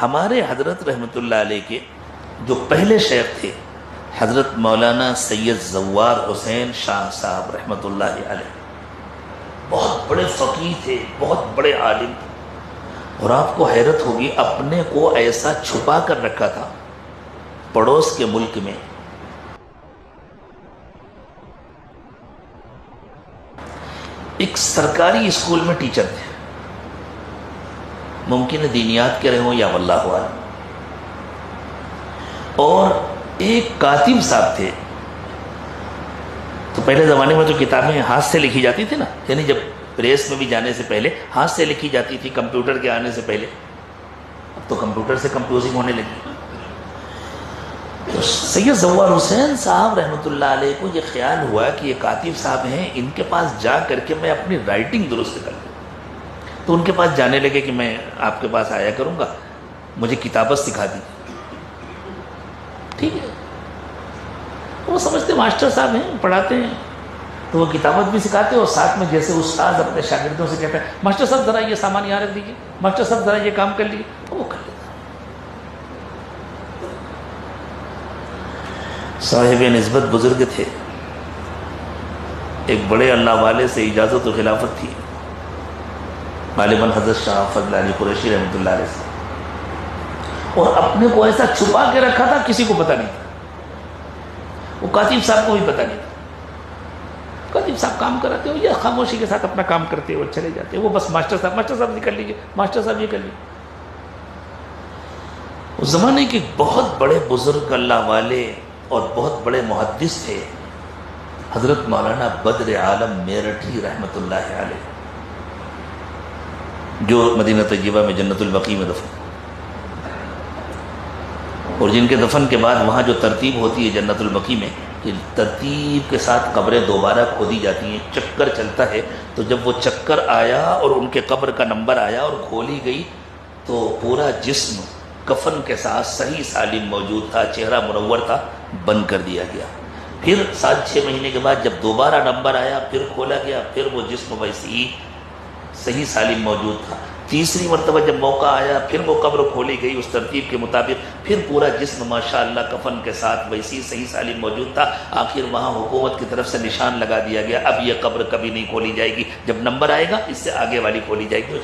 ہمارے حضرت رحمۃ اللہ علیہ کے جو پہلے شیخ تھے حضرت مولانا سید زوار حسین شاہ صاحب رحمۃ اللہ علیہ، بہت بڑے فقیہ تھے، بہت بڑے عالم تھے، اور آپ کو حیرت ہوگی اپنے کو ایسا چھپا کر رکھا تھا پڑوس کے ملک میں۔ ایک سرکاری اسکول میں ٹیچر تھے، ممکن ہے دینیات کے رہے ہوں یا واللہ اعلم، اور ایک کاتب صاحب تھے۔ تو پہلے زمانے میں تو کتابیں ہاتھ سے لکھی جاتی تھی نا، یعنی جب پریس میں بھی جانے سے پہلے ہاتھ سے لکھی جاتی تھی، کمپیوٹر کے آنے سے پہلے۔ اب تو کمپیوٹر سے کمپوزنگ ہونے لگی۔ تو سید زوار حسین صاحب رحمۃ اللہ علیہ کو یہ خیال ہوا کہ یہ کاتب صاحب ہیں، ان کے پاس جا کر کے میں اپنی رائٹنگ درست کر لوں۔ تو ان کے پاس جانے لگے کہ میں آپ کے پاس آیا کروں گا، مجھے کتابت سکھا دی۔ ٹھیک ہے، وہ سمجھتے ماسٹر صاحب ہیں، پڑھاتے ہیں، تو وہ کتابت بھی سکھاتے، اور ساتھ میں جیسے استاد اپنے شاگردوں سے کہتا ہے ماسٹر صاحب ذرا یہ سامان یہاں رکھ دیجیے، ماسٹر صاحب ذرا یہ کام کر لیجیے، تو وہ کر لیتا۔ صاحب نسبت بزرگ تھے، ایک بڑے اللہ والے سے اجازت و خلافت تھی، غالباً حضرت شاہ فضل علی قریشی رحمۃ اللہ علیہ سے، اور اپنے کو ایسا چھپا کے رکھا تھا کسی کو پتہ نہیں تھا، وہ کاتب صاحب کو بھی پتہ نہیں تھا۔ کاتب صاحب کام کراتے ہو یا خاموشی کے ساتھ اپنا کام کرتے اور چلے جاتے، وہ بس ماسٹر صاحب یہ کر لیجیے، ماسٹر صاحب یہ کر لیجیے۔ اس زمانے کے بہت بڑے بزرگ اللہ والے اور بہت بڑے محدث تھے حضرت مولانا بدر عالم میرٹھی رحمۃ اللہ علیہ، جو مدینہ طیبہ میں جنت البقیع میں دفن، اور جن کے دفن کے بعد وہاں جو ترتیب ہوتی ہے جنت البقیع میں کہ ترتیب کے ساتھ قبریں دوبارہ کھودی جاتی ہیں، چکر چلتا ہے، تو جب وہ چکر آیا اور ان کے قبر کا نمبر آیا اور کھولی گئی تو پورا جسم کفن کے ساتھ صحیح سالم موجود تھا، چہرہ منور تھا، بند کر دیا گیا۔ پھر 7-6 مہینے کے بعد جب دوبارہ نمبر آیا، پھر کھولا گیا، پھر وہ جسم ویسے ہی صحیح سالم موجود تھا۔ تیسری مرتبہ جب موقع آیا، پھر وہ قبر کھولی گئی اس ترتیب کے مطابق، پھر پورا جسم ماشاءاللہ کفن کے ساتھ ویسی صحیح سالم موجود تھا۔ آخر وہاں حکومت کی طرف سے نشان لگا دیا گیا، اب یہ قبر کبھی نہیں کھولی جائے گی، جب نمبر آئے گا اس سے آگے والی کھولی جائے گی۔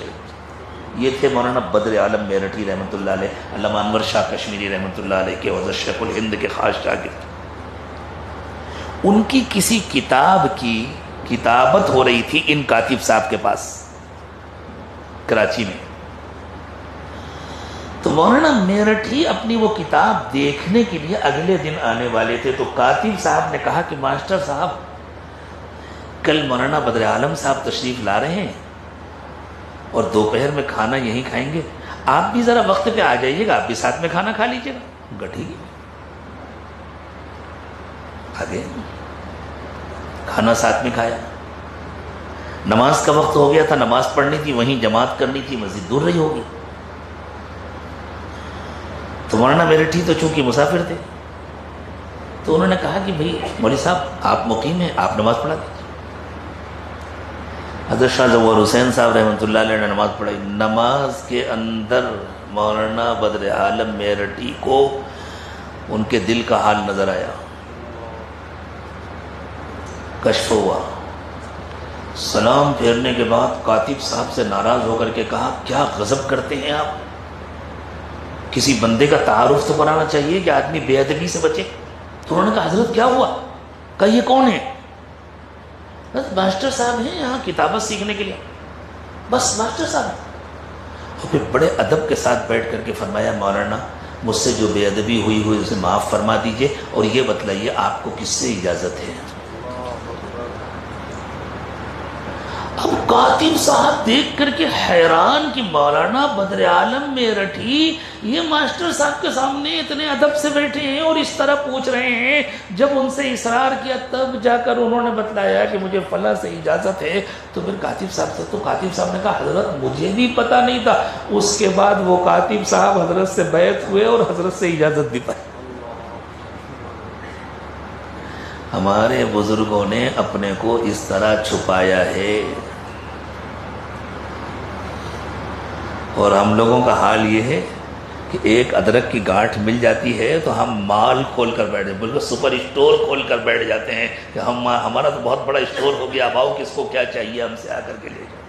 یہ تھے مولانا بدر عالم میرٹھی رحمۃ اللہ علیہ، علامہ انور شاہ کشمیری رحمۃ اللہ علیہ کے حضرت شیخ الہند کے خاص شاگرد۔ ان کی کسی کتاب کی کتابت ہو رہی تھی ان کاتب صاحب کے پاس کراچی میں، تو مولانا میرٹھی اپنی وہ کتاب دیکھنے کے لیے اگلے دن آنے والے تھے، تو کاتب صاحب نے کہا کہ ماسٹر صاحب کل مولانا بدر عالم صاحب تشریف لا رہے ہیں اور دوپہر میں کھانا یہیں کھائیں گے، آپ بھی ذرا وقت پہ آ جائیے گا، آپ بھی ساتھ میں کھانا کھا لیجیے گا۔ ٹھیک ہے، آگے کھانا ساتھ میں کھایا، نماز کا وقت ہو گیا تھا، نماز پڑھنی تھی، وہیں جماعت کرنی تھی، مسجد دور رہی ہوگی، تو مولانا میرٹھی تو چونکہ مسافر تھے تو انہوں نے کہا کہ بھئی مولوی صاحب آپ مقیم ہیں، آپ نماز پڑھا دیجیے۔ حضرت شاہ زوار حسین صاحب رحمۃ اللہ علیہ نے نماز پڑھائی۔ نماز کے اندر مولانا بدر عالم میرٹھی کو ان کے دل کا حال نظر آیا، کشف ہوا۔ سلام پھیرنے کے بعد کاتب صاحب سے ناراض ہو کر کے کہا کیا غضب کرتے ہیں آپ، کسی بندے کا تعارف تو کرانا چاہیے کہ آدمی بے ادبی سے بچے۔ تو انہوں نے کہا حضرت کیا ہوا؟ کہا یہ کون ہے؟ بس ماسٹر صاحب ہیں یہاں کتابت سیکھنے کے لیے، بس ماسٹر صاحب۔ اور پھر بڑے ادب کے ساتھ بیٹھ کر کے فرمایا مولانا مجھ سے جو بے ادبی ہوئی اسے معاف فرما دیجئے، اور یہ بتلائیے آپ کو کس سے اجازت ہے؟ اب کاتب صاحب دیکھ کر کے حیران کہ مولانا بدر عالم میرٹھی یہ ماسٹر صاحب کے سامنے اتنے ادب سے بیٹھے ہیں اور اس طرح پوچھ رہے ہیں۔ جب ان سے اصرار کیا تب جا کر انہوں نے بتلایا کہ مجھے فلاں سے اجازت ہے، تو پھر کاتب صاحب سے، تو کاتب صاحب نے کہا حضرت مجھے بھی پتہ نہیں تھا۔ اس کے بعد وہ کاتب صاحب حضرت سے بیعت ہوئے اور حضرت سے اجازت بھی پائی۔ ہمارے بزرگوں نے اپنے کو اس طرح چھپایا ہے، اور ہم لوگوں کا حال یہ ہے کہ ایک ادرک کی گانٹھ مل جاتی ہے تو ہم مال کھول کر بیٹھ جاتے، بلکہ سپر اسٹور کھول کر بیٹھ جاتے ہیں کہ ہمارا تو بہت بڑا اسٹور ہو گیا، اب آؤ کس کو کیا چاہیے ہم سے آ کر کے لے جاؤ۔